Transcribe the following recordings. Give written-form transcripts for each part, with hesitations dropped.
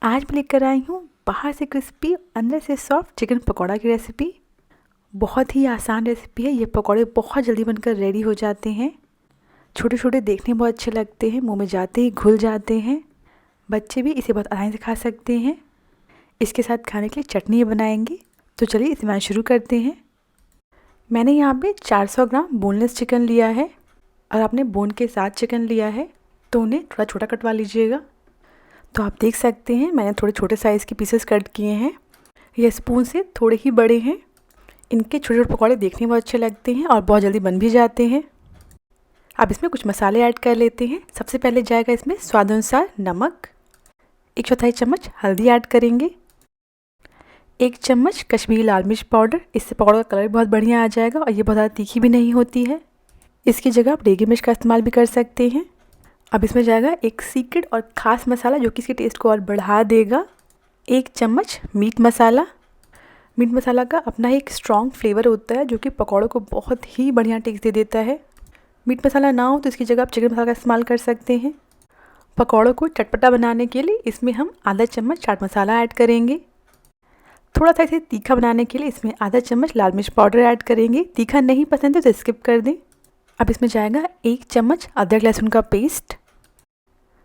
आज मैं लेकर आई हूँ बाहर से क्रिस्पी अंदर से सॉफ्ट चिकन पकौड़ा की रेसिपी। बहुत ही आसान रेसिपी है। ये पकौड़े बहुत जल्दी बनकर रेडी हो जाते हैं। छोटे छोटे देखने में बहुत अच्छे लगते हैं, मुंह में जाते ही घुल जाते हैं। बच्चे भी इसे बहुत आसानी से खा सकते हैं। इसके साथ खाने के लिए चटनी बनाएंगे, तो चलिए इसे बनाना शुरू करते हैं। मैंने यहाँ पे 400 ग्राम बोनलेस चिकन लिया है और आपने बोन के साथ चिकन लिया है तो उन्हें थोड़ा छोटा कटवा लीजिएगा। तो आप देख सकते हैं मैंने थोड़े छोटे साइज़ के पीसेस कट किए हैं। ये स्पून से थोड़े ही बड़े हैं। इनके छोटे छोटे पकौड़े देखने में बहुत अच्छे लगते हैं और बहुत जल्दी बन भी जाते हैं। अब इसमें कुछ मसाले ऐड कर लेते हैं। सबसे पहले जाएगा इसमें स्वाद अनुसार नमक, 1/4 चम्मच हल्दी ऐड करेंगे, 1 चम्मच कश्मीरी लाल मिर्च पाउडर। इससे पकौड़े का कलर बहुत बढ़िया आ जाएगा और ये बहुत ज़्यादा तीखी भी नहीं होती है। इसकी जगह आप डेगी मिर्च का इस्तेमाल भी कर सकते हैं। अब इसमें जाएगा एक सीक्रेट और ख़ास मसाला जो कि इसके टेस्ट को और बढ़ा देगा, 1 चम्मच मीट मसाला। मीट मसाला का अपना एक स्ट्रॉन्ग फ्लेवर होता है जो कि पकौड़ों को बहुत ही बढ़िया टेस्ट दे देता है। मीट मसाला ना हो तो इसकी जगह आप चिकन मसाला का इस्तेमाल कर सकते हैं। पकौड़ों को चटपटा बनाने के लिए इसमें हम आधा चम्मच चाट मसाला ऐड करेंगे। थोड़ा सा इसे तीखा बनाने के लिए इसमें आधा चम्मच लाल मिर्च पाउडर ऐड करेंगे। तीखा नहीं पसंद है तो स्किप कर दें। अब इसमें जाएगा 1 चम्मच अदरक लहसुन का पेस्ट।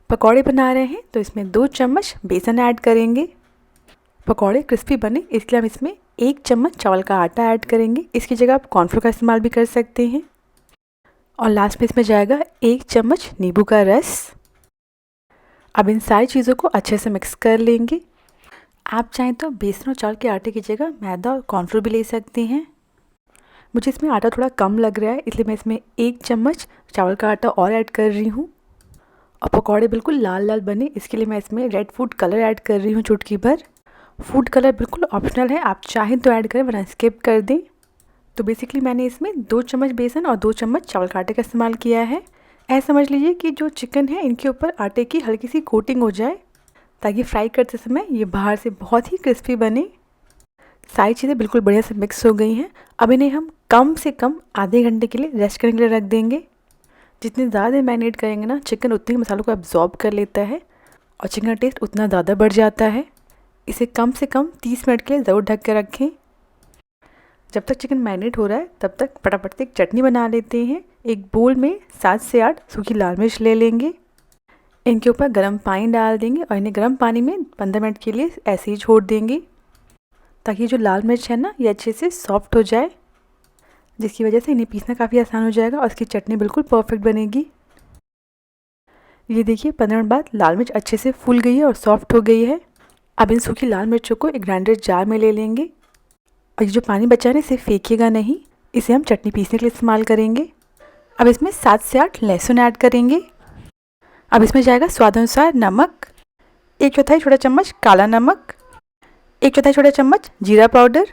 पकौड़े बना रहे हैं तो इसमें 2 चम्मच बेसन ऐड करेंगे। पकौड़े क्रिस्पी बने इसलिए हम इसमें 1 चम्मच चावल का आटा ऐड करेंगे। इसकी जगह आप कॉर्नफ्लोर का इस्तेमाल भी कर सकते हैं। और लास्ट में इसमें जाएगा 1 चम्मच नींबू का रस। अब इन सारी चीज़ों को अच्छे से मिक्स कर लेंगे। आप चाहें तो बेसन और चावल के आटे की जगह मैदा और कॉर्नफ्लोर भी ले सकते हैं। मुझे इसमें आटा थोड़ा कम लग रहा है इसलिए मैं इसमें 1 चम्मच चावल का आटा और ऐड कर रही हूँ। और पकौड़े बिल्कुल लाल लाल बने इसके लिए मैं इसमें रेड फूड कलर ऐड कर रही हूँ चुटकी भर। फूड कलर बिल्कुल ऑप्शनल है, आप चाहें तो ऐड करें वरना स्किप कर दें। तो बेसिकली मैंने इसमें 2 चम्मच बेसन और 2 चम्मच चावल का आटे का इस्तेमाल किया है। ऐसा समझ लीजिए कि जो चिकन है इनके ऊपर आटे की हल्की सी कोटिंग हो जाए ताकि फ्राई करते समय ये बाहर से बहुत ही क्रिस्पी बने। सारी चीज़ें बिल्कुल बढ़िया से मिक्स हो गई हैं। अब इन्हें हम कम से कम आधे घंटे के लिए रेस्ट करने के लिए रख देंगे। जितनी ज़्यादा देर मैरिनेट करेंगे ना चिकन उतने ही मसालों को एब्जॉर्ब कर लेता है और चिकन का टेस्ट उतना ज़्यादा बढ़ जाता है। इसे कम से कम 30 मिनट के लिए ज़रूर ढक के रखें। जब तक चिकन मैरिनेट हो रहा है तब तक फटाफट से एक चटनी बना लेते हैं। एक बोल में 7 से 8 सूखी लाल मिर्च ले लेंगे। इनके ऊपर गर्म पानी डाल देंगे और इन्हें गर्म पानी में 15 मिनट के लिए ऐसे ही छोड़ देंगे ताकि जो लाल मिर्च है ना ये अच्छे से सॉफ्ट हो जाए, जिसकी वजह से इन्हें पीसना काफ़ी आसान हो जाएगा और इसकी चटनी बिल्कुल परफेक्ट बनेगी। ये देखिए 15 मिनट बाद लाल मिर्च अच्छे से फूल गई है और सॉफ्ट हो गई है। अब इन सूखी लाल मिर्चों को एक ग्राइंडर जार में ले लेंगे और ये जो पानी बचा है इसे फेंकिएगा नहीं, इसे हम चटनी पीसने के लिए इस्तेमाल करेंगे। अब इसमें 7 से 8 लहसुन ऐड करेंगे। अब इसमें जाएगा स्वाद अनुसार नमक, 1/4 छोटा चम्मच काला नमक, 1/4 छोटा चम्मच जीरा पाउडर।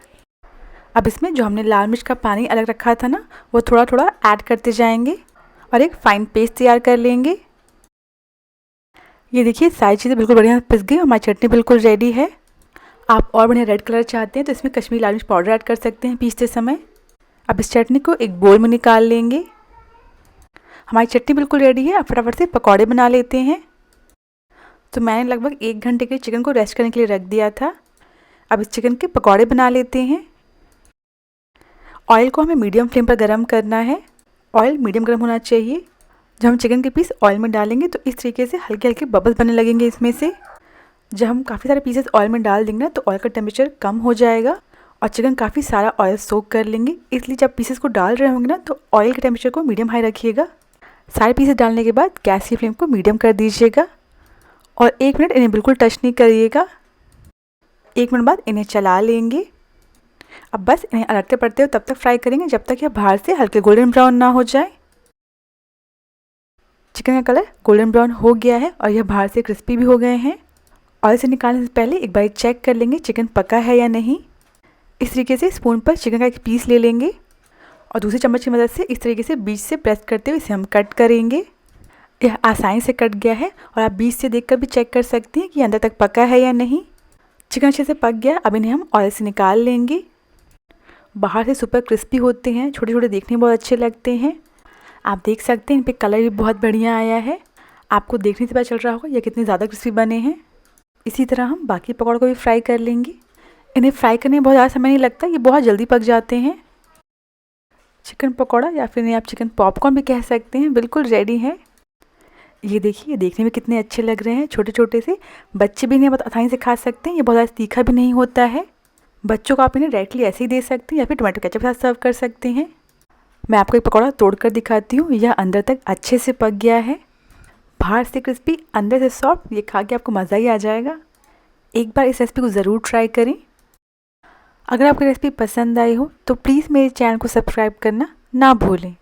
अब इसमें जो हमने लाल मिर्च का पानी अलग रखा था ना वो थोड़ा थोड़ा ऐड करते जाएंगे और एक फ़ाइन पेस्ट तैयार कर लेंगे। ये देखिए सारी चीज़ें बिल्कुल बढ़िया पिस गई और हमारी चटनी बिल्कुल रेडी है। आप और बढ़िया रेड कलर चाहते हैं तो इसमें कश्मीरी लाल मिर्च पाउडर ऐड कर सकते हैं पीसते समय। अब इस चटनी को एक बोल में निकाल लेंगे। हमारी चटनी बिल्कुल रेडी है। अब फटाफट से पकौड़े बना लेते हैं। तो मैंने लगभग 1 घंटे के लिए चिकन को रेस्ट करने के लिए रख दिया था। अब इस चिकन के पकौड़े बना लेते हैं। ऑयल को हमें मीडियम फ्लेम पर गर्म करना है। ऑयल मीडियम गर्म होना चाहिए। जब हम चिकन के पीस ऑयल में डालेंगे तो इस तरीके से हल्के हल्के बबल्स बनने लगेंगे इसमें से। जब हम काफ़ी सारे पीसेस ऑयल में डाल देंगे ना तो ऑयल का टेम्परेचर कम हो जाएगा और चिकन काफ़ी सारा ऑयल सोक कर लेंगे। इसलिए जब पीसेस को डाल रहे होंगे ना तो ऑयल के टेम्परेचर को मीडियम हाई रखिएगा। सारे पीसेस डालने के बाद गैस की फ्लेम को मीडियम कर दीजिएगा और 1 मिनट इन्हें बिल्कुल टच नहीं करिएगा। 1 मिनट बाद इन्हें चला लेंगे। अब बस इन्हें अलटते पड़ते हुए तब तक फ्राई करेंगे जब तक यह बाहर से हल्के गोल्डन ब्राउन ना हो जाए। चिकन का कलर गोल्डन ब्राउन हो गया है और यह बाहर से क्रिस्पी भी हो गए हैं। ऑयल से निकालने से पहले एक बार चेक कर लेंगे चिकन पका है या नहीं। इस तरीके से स्पून पर चिकन का एक पीस ले लेंगे और दूसरी चम्मच की मदद से इस तरीके से बीच से प्रेस करते हुए इसे हम कट करेंगे। यह आसानी से कट गया है और आप बीच से देखकर भी चेक कर सकते हैं कि अंदर तक पका है या नहीं। चिकन अच्छे से पक गया। अब इन्हें हम ऑयल से निकाल लेंगे। बाहर से सुपर क्रिस्पी होते हैं, छोटे छोटे देखने में बहुत अच्छे लगते हैं। आप देख सकते हैं इन पे कलर भी बहुत बढ़िया आया है। आपको देखने से पता चल रहा होगा ये कितने ज़्यादा क्रिस्पी बने हैं। इसी तरह हम बाकी पकौड़ों को भी फ्राई कर लेंगे। इन्हें फ्राई करने में बहुत ज़्यादा समय नहीं लगता, ये बहुत जल्दी पक जाते हैं। चिकन पकौड़ा या फिर इन्हें आप चिकन पॉपकॉर्न भी कह सकते हैं, बिल्कुल रेडी है। ये देखिए, देखने में कितने अच्छे लग रहे हैं, छोटे छोटे से। बच्चे भी इन्हें बहुत आसानी से खा सकते हैं, ये बहुत ज़्यादा तीखा भी नहीं होता है। बच्चों को आप इन्हें डायरेक्टली ऐसे ही दे सकते हैं या फिर टमाटो केचप के साथ सर्व कर सकते हैं। मैं आपको एक पकौड़ा तोड़कर दिखाती हूँ, यह अंदर तक अच्छे से पक गया है, बाहर से क्रिस्पी अंदर से सॉफ्ट। ये खा के आपको मज़ा ही आ जाएगा। एक बार इस रेसिपी को ज़रूर ट्राई करें। अगर आपको रेसिपी पसंद आई हो तो प्लीज़ मेरे चैनल को सब्सक्राइब करना ना भूलें।